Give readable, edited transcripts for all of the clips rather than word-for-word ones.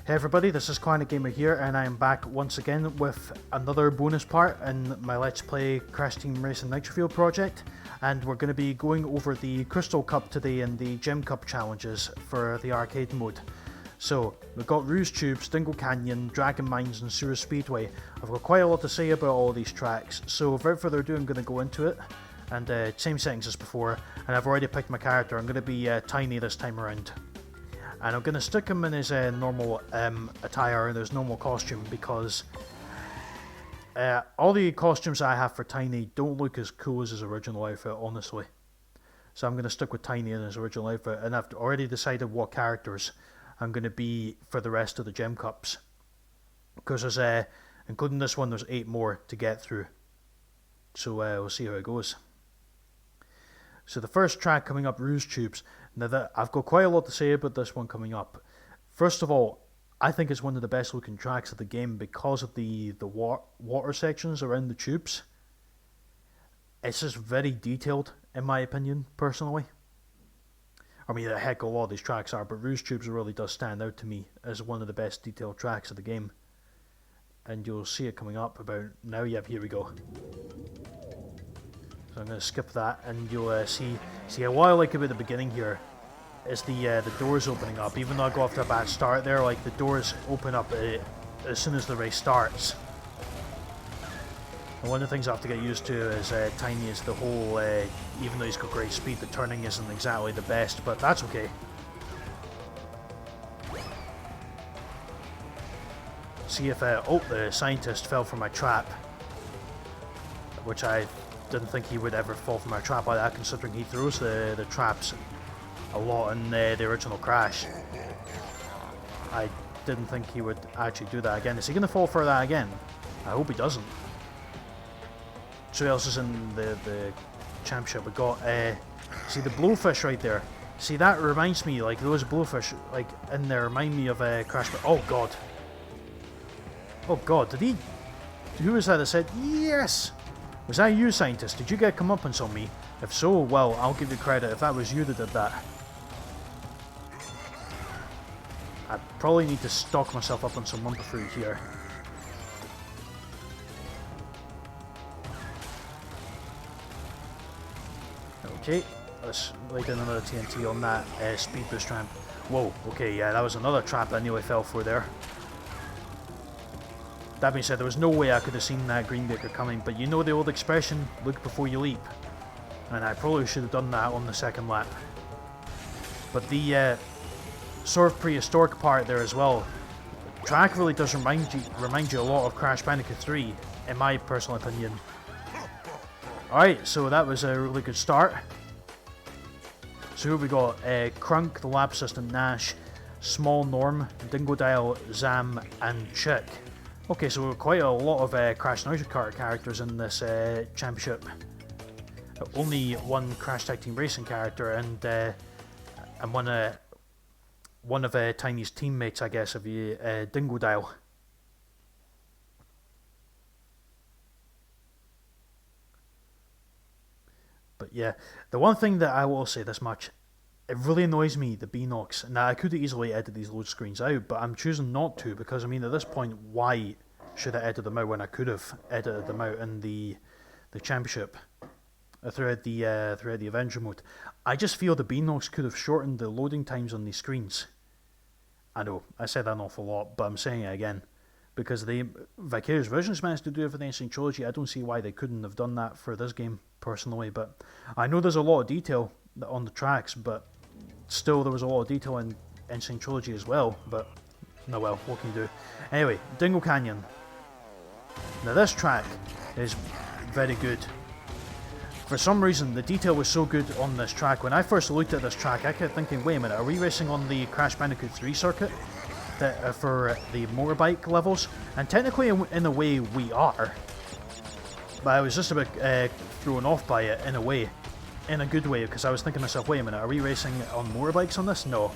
Hey everybody, this is Climate Gamer here, and I am back once again with another bonus part in my Let's Play Crash Team Racing Nitro project, and we're going to be going over the Crystal Cup today and the Gem Cup challenges for the arcade mode. So, we've got Rouge Tubes, Dingle Canyon, Dragon Mines and Sewer Speedway. I've got quite a lot to say about all these tracks, so without further ado I'm going to go into it, and same settings as before, and I've already picked my character. I'm going to be Tiny this time around. And I'm going to stick him in his normal attire and his normal costume because all the costumes I have for Tiny don't look as cool as his original outfit, honestly. So I'm going to stick with Tiny in his original outfit, and I've already decided what characters I'm going to be for the rest of the Gem Cups. Because there's, including this one, there's 8 more to get through. So we'll see how it goes. So the first track coming up, Rouge Tubes. Now I've got quite a lot to say about this one coming up. First of all, I think it's one of the best looking tracks of the game because of the water sections around the tubes. It's just very detailed, in my opinion, personally. I mean, a heck of a lot of these tracks are, but Rouge Tubes really does stand out to me as one of the best detailed tracks of the game. And you'll see it coming up about now. Yep, here we go. So I'm going to skip that, and you'll see what I like about the beginning here is the doors opening up. Even though I got off to a bad start there, like the doors open up as soon as the race starts. And one of the things I have to get used to is Tiny is the whole, even though he's got great speed, the turning isn't exactly the best, but that's okay. See if, oh, the scientist fell for my trap, which I didn't think he would ever fall for my trap like that, considering he throws the traps a lot in the original Crash. I didn't think he would actually do that again. Is he going to fall for that again? I hope he doesn't. So who else is in the championship? We got, see the blowfish right there. See, that reminds me, like those blowfish like in there remind me of Crash. Oh god. Oh god, did he? Who was that said yes? Was that you, scientist? Did you get comeuppance on me? If so, well, I'll give you credit if that was you that did that. I probably need to stock myself up on some lumber fruit here. Okay, let's lay down another TNT on that speed boost ramp. Whoa, okay, yeah, that was another trap I nearly fell for there. That being said, there was no way I could have seen that Greenbaker coming, but you know the old expression, look before you leap. And I probably should have done that on the second lap. But the sort of prehistoric part there as well, the track really does remind you a lot of Crash Bandicoot 3, in my personal opinion. Alright, so that was a really good start. So here we got Crunk, the Lab Assistant, Nash, Small Norm, Dingodile, Zam, and Chick. Okay, so we've quite a lot of Crash Nitro Kart characters in this championship. Only one Crash Tag Team Racing character, and one of Tiny's teammates, I guess, of the Dingodile. But yeah, the one thing that I will say this much, it really annoys me, the B-Knocks. Now, I could easily edit these load screens out, but I'm choosing not to, because, I mean, at this point, why should I edit them out when I could have edited them out in the championship throughout the Avenger mode? I just feel the B-Knocks could have shortened the loading times on these screens. I know, I said that an awful lot, but I'm saying it again. Because the Vicarious Visions managed to do it for the Insane Trilogy, I don't see why they couldn't have done that for this game, personally. But I know there's a lot of detail on the tracks, but still there was a lot of detail in Insane Trilogy as well. But, no well, what can you do? Anyway, Dingle Canyon. Now this track is very good. For some reason, the detail was so good on this track. When I first looked at this track, I kept thinking, wait a minute, are we racing on the Crash Bandicoot 3 circuit? For the motorbike levels, and technically in a way we are, but I was just a bit thrown off by it in a way, in a good way, because I was thinking to myself, wait a minute, are we racing on motorbikes on this? No,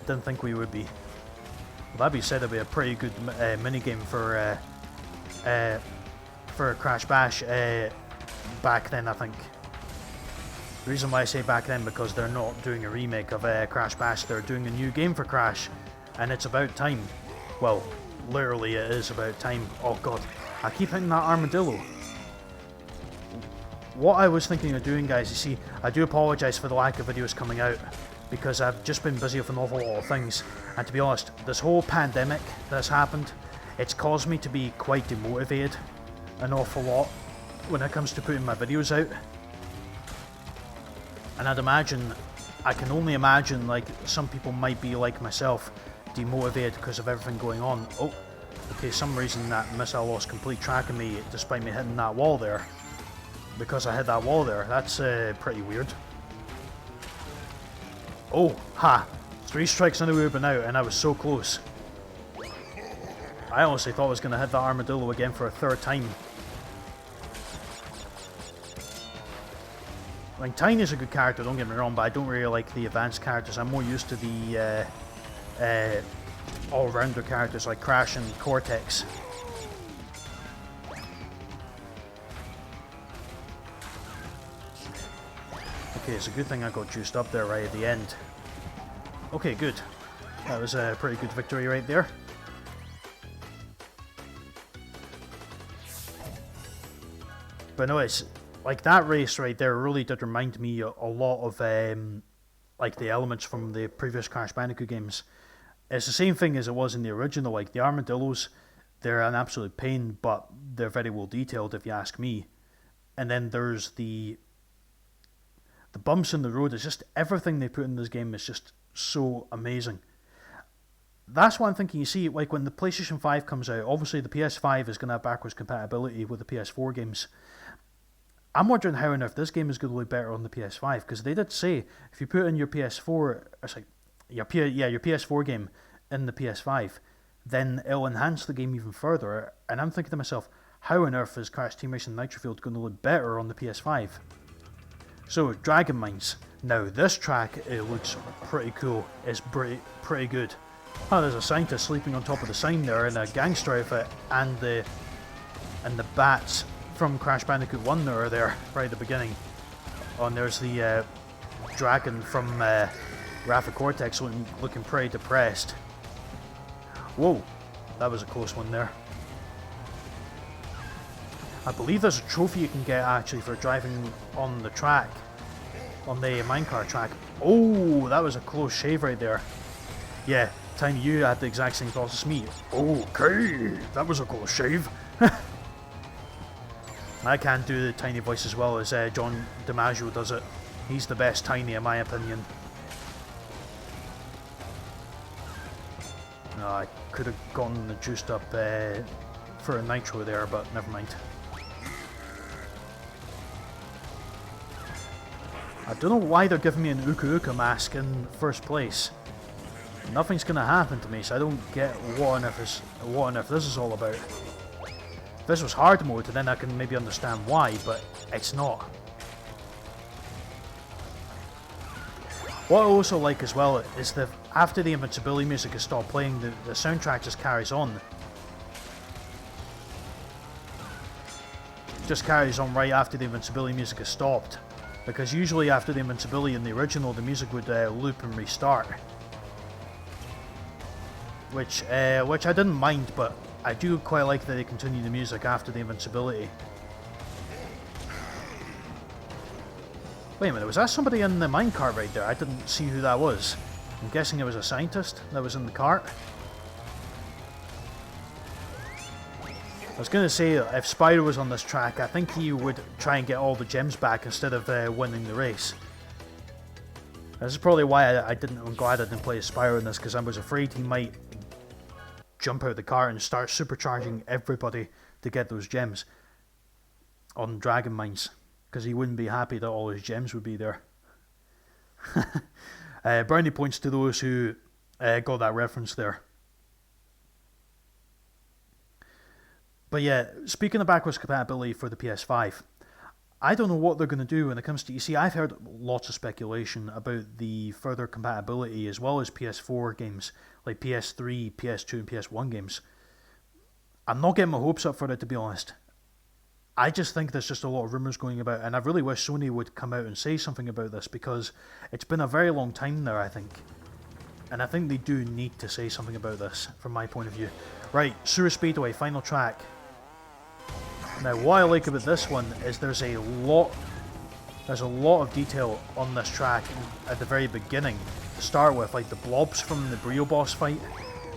didn't think we would be. Well, that being said, it'd be a pretty good minigame for Crash Bash back then, I think. The reason why I say back then, because they're not doing a remake of Crash Bash, they're doing a new game for Crash, and it's about time. Well, literally it is about time. Oh god, I keep hitting that armadillo. What I was thinking of doing, guys, you see, I do apologise for the lack of videos coming out, because I've just been busy with an awful lot of things, and to be honest, this whole pandemic that's happened, it's caused me to be quite demotivated an awful lot when it comes to putting my videos out. And I can only imagine, like, some people might be like myself, demotivated because of everything going on. Oh, okay, some reason that missile lost complete track of me despite me hitting that wall there. Because I hit that wall there, that's pretty weird. Oh, ha! 3 strikes and I would have been out, and I was so close. I honestly thought I was going to hit that armadillo again for a 3rd time. Like, Tiny's a good character, don't get me wrong, but I don't really like the advanced characters. I'm more used to the all-rounder characters like Crash and Cortex. Okay, it's a good thing I got juiced up there right at the end. Okay, good. That was a pretty good victory right there. But no, it's like that race right there really did remind me a lot of like the elements from the previous Crash Bandicoot games. It's the same thing as it was in the original. Like the armadillos, they're an absolute pain, but they're very well detailed if you ask me. And then there's the bumps in the road. It's just everything they put in this game is just so amazing. That's what I'm thinking. You see, like when the PlayStation 5 comes out, obviously the PS5 is going to have backwards compatibility with the PS4 games. I'm wondering how on earth this game is going to look better on the PS5, because they did say if you put in your PS4, it's like your PS4 game in the PS5, then it'll enhance the game even further. And I'm thinking to myself, how on earth is Crash Team Racing Nitro going to look better on the PS5? So, Dragon Mines. Now, this track, it looks pretty cool. It's pretty good. Oh, there's a scientist sleeping on top of the sign there in a gangster outfit, and the bats from Crash Bandicoot 1 that are there right at the beginning. Oh, and there's the dragon from Wrath of Cortex looking pretty depressed. Whoa, that was a close one there. I believe there's a trophy you can get actually for driving on the track, on the minecart track. Oh, that was a close shave right there. Yeah, Tiny, you had the exact same thoughts as me. Okay, that was a close shave. I can't do the Tiny voice as well as John DiMaggio does it. He's the best Tiny in my opinion. No, I could have gotten the juiced up for a Nitro there, but never mind. I don't know why they're giving me an Uka Uka mask in first place. Nothing's gonna happen to me, so I don't get what on earth this is all about. If this was hard mode, then I can maybe understand why, but it's not. What I also like as well is that after the invincibility music has stopped playing, the soundtrack just carries on. Just carries on right after the invincibility music has stopped. Because usually after the invincibility in the original, the music would loop and restart. Which I didn't mind, but I do quite like that they continue the music after the invincibility. Wait a minute, was that somebody in the minecart right there? I didn't see who that was. I'm guessing it was a scientist that was in the cart. I was going to say, if Spyro was on this track, I think he would try and get all the gems back instead of winning the race. This is probably why I'm glad I didn't play as Spyro in this, because I was afraid he might jump out of the car and start supercharging everybody to get those gems on Dragon Mines, because he wouldn't be happy that all his gems would be there. Brownie points to those who got that reference there. But yeah, speaking of backwards compatibility for the PS5, I don't know what they're going to do when it comes to... You see, I've heard lots of speculation about the further compatibility as well as PS4 games, like PS3, PS2 and PS1 games. I'm not getting my hopes up for it, to be honest. I just think there's just a lot of rumours going about, and I really wish Sony would come out and say something about this, because it's been a very long time now, I think. And I think they do need to say something about this, from my point of view. Right, Sewer Speedway, final track. Now, what I like about this one is there's a lot of detail on this track at the very beginning. To start with, like the blobs from the Brio boss fight,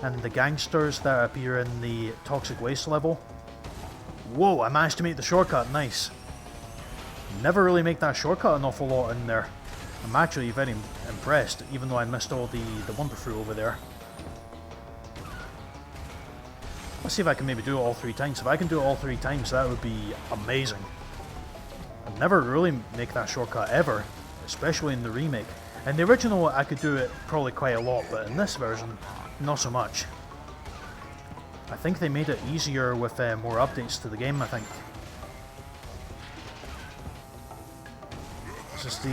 and the gangsters that appear in the Toxic Waste level. Whoa, I managed to make the shortcut, nice. Never really make that shortcut an awful lot in there. I'm actually very impressed, even though I missed all the Wumpa Fruit over there. Let's see if I can maybe do it all 3 times. If I can do it all 3 times, that would be amazing. I'd never really make that shortcut ever, especially in the remake. In the original, I could do it probably quite a lot, but in this version, not so much. I think they made it easier with more updates to the game, I think. It's just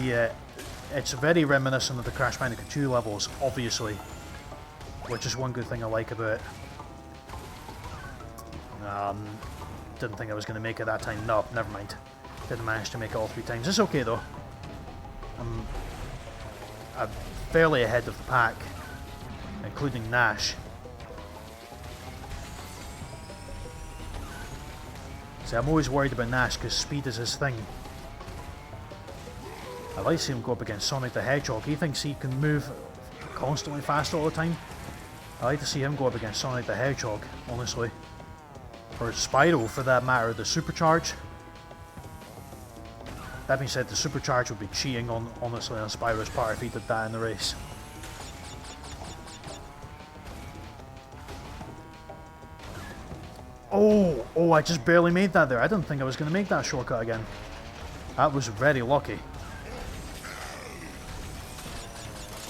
it's very reminiscent of the Crash Bandicoot 2 levels, obviously, which is one good thing I like about it. Didn't think I was going to make it that time. No, never mind. Didn't manage to make it all 3 times. It's okay though. I'm fairly ahead of the pack, including Nash. See, I'm always worried about Nash because speed is his thing. I like to see him go up against Sonic the Hedgehog. He thinks he can move constantly fast all the time. I like to see him go up against Sonic the Hedgehog, honestly. Or Spyro, for that matter, the Supercharge. That being said, the Supercharge would be cheating, honestly, on Spyro's part if he did that in the race. Oh, I just barely made that there. I didn't think I was going to make that shortcut again. That was very lucky.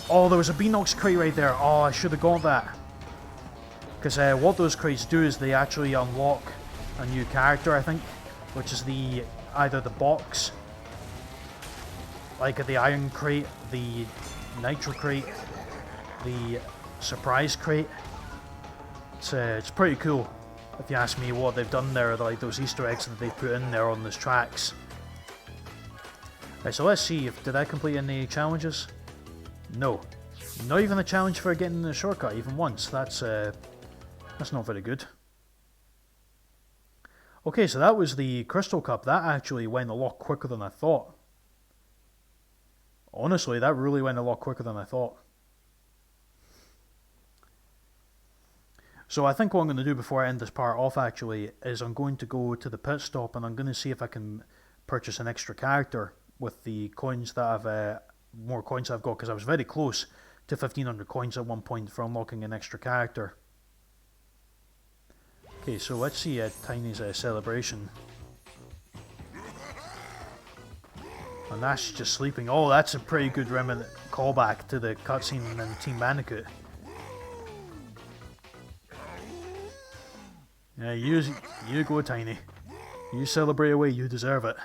Oh, there was a Beanox crate right there. Oh, I should have got that. Because what those crates do is they actually unlock a new character, I think, which is either the box, like the Iron Crate, the Nitro Crate, the Surprise Crate. It's pretty cool, if you ask me, what they've done there, like those Easter eggs that they put in there on those tracks. Right, so let's see, did I complete any challenges? No. Not even a challenge for getting the shortcut, even once. That's not very good. Okay, so that was the Crystal Cup. That actually went a lot quicker than I thought. Honestly, that really went a lot quicker than I thought. So I think what I'm going to do before I end this part off, actually, is I'm going to go to the pit stop and I'm going to see if I can purchase an extra character with the coins that I've... more coins I've got, because I was very close to 1500 coins at one point for unlocking an extra character. Okay, so let's see Tiny's celebration. And Nash just sleeping. Oh, that's a pretty good callback to the cutscene in Team Bandicoot. Yeah, you go, Tiny. You celebrate away, you deserve it.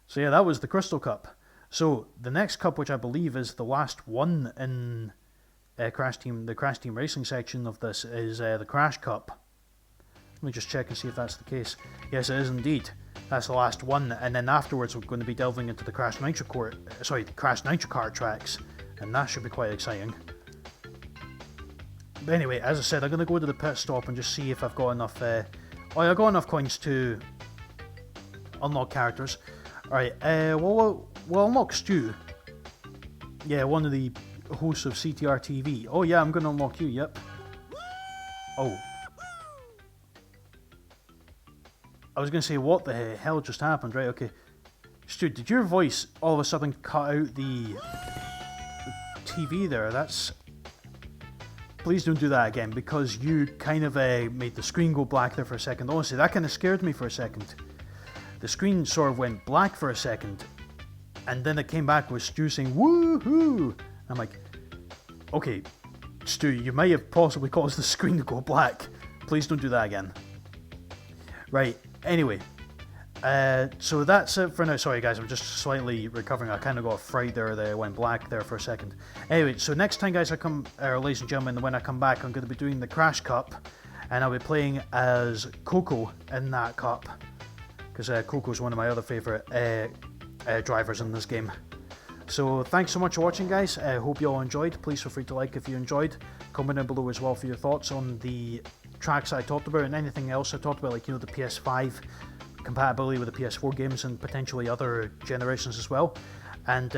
So yeah, that was the Crystal Cup. So the next cup, which I believe is the last one in the Crash Team Racing section of this, is the Crash Cup. Let me just check and see if that's the case. Yes, it is indeed. That's the last one, and then afterwards we're going to be delving into the Crash Nitro Kart tracks, and that should be quite exciting. But anyway, as I said, I'm going to go to the pit stop and just see if I've got enough. I got enough coins to unlock characters. Alright, we'll unlock Stu. Yeah, one of the hosts of CTR TV. Oh yeah, I'm going to unlock you, yep. Oh. I was going to say, what the hell just happened? Right, okay. Stu, did your voice all of a sudden cut out the TV there? That's... Please don't do that again, because you kind of made the screen go black there for a second. Honestly, that kind of scared me for a second. The screen sort of went black for a second, and then it came back with Stu saying, woohoo! I'm like, okay, Stu, you might have possibly caused the screen to go black. Please don't do that again. Right, anyway, so that's it for now. Sorry guys, I'm just slightly recovering. I kind of got a fright there that it went black there for a second. Anyway, so next time guys, ladies and gentlemen, when I come back, I'm going to be doing the Crash Cup, and I'll be playing as Coco in that cup. Because Coco's one of my other favourite drivers in this game. So thanks so much for watching, guys. I hope you all enjoyed. Please feel free to like if you enjoyed. Comment down below as well for your thoughts on the tracks I talked about and anything else I talked about, like, you know, the PS5 compatibility with the PS4 games and potentially other generations as well. And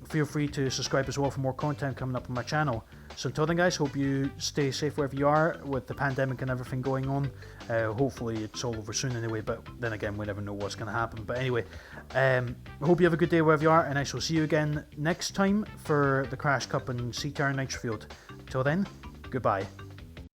feel free to subscribe as well for more content coming up on my channel. So until then, guys, hope you stay safe wherever you are with the pandemic and everything going on. Hopefully it's all over soon anyway, but then again, we never know what's going to happen. But anyway, hope you have a good day wherever you are, and I shall see you again next time for the Crash Cup and CTR Nitro Field. Till then, goodbye.